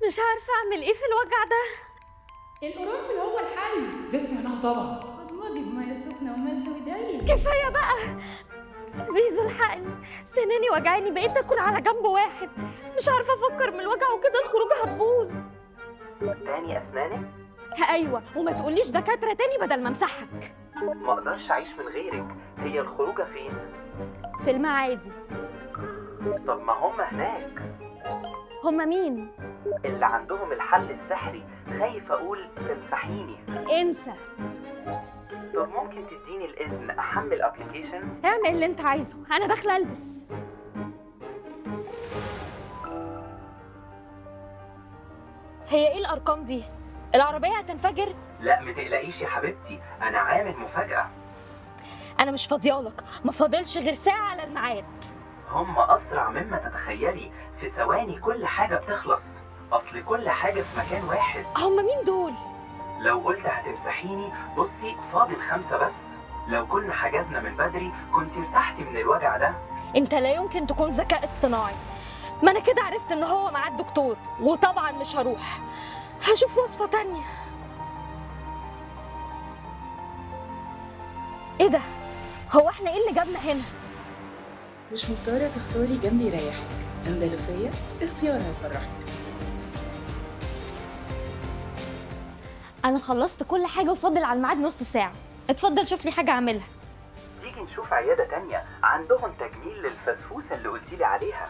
مش عارفة أعمل إيه في الوجع ده. القرنفل هو الحل. زيت نعناع طبعا. خد بمية سخنة وملح ودقيق. كفاية بقى. زيزو الحقني، سناني وجعاني، بقيت آكل على جنب واحد، مش عارفة أفكر من الوجع وكده الخروجة هتبوظ. تاني أسنانك؟ أيوة، وما تقوليش دكاترة تاني بدل ما أمسحك. ما أقدرش أعيش من غيرك. هي الخروجة فين؟ في المعادي. طب ما هم هناك. هما مين؟ اللي عندهم الحل السحري. خايف أقول تمسحيني. انسى. طب ممكن تديني الإذن أحمل أبليكيشن؟ اعمل اللي انت عايزه، أنا داخلة ألبس. هي إيه الأرقام دي؟ العربية هتنفجر؟ لا متقلقيش يا حبيبتي، أنا عامل مفاجأة. أنا مش فاضيالك، ما فاضلش غير ساعة على الميعاد. هم أسرع مما تتخيلي، في ثواني كل حاجة بتخلص. أصل كل حاجة في مكان واحد. هما مين دول؟ لو قلت هتمسحيني بصي فاضل 5 بس. لو كنا حجزنا من بدري كنت ارتحتي من الوجع ده. انت لا يمكن تكون ذكاء اصطناعي. ما انا كده عرفت ان هو مع الدكتور، وطبعا مش هروح، هشوف وصفة تانية. ايه ده؟ هو احنا ايه اللي جابنا هنا؟ مش مضطرة تختاري جنب يريحك. أندلسية اختيار هيفرحك. انا خلصت كل حاجة وفاضل على الميعاد نص ساعة، اتفضل شوف لي حاجة اعملها. تيجي نشوف عيادة تانية عندهم تجميل للفسفوسة اللي قلتيلي عليها.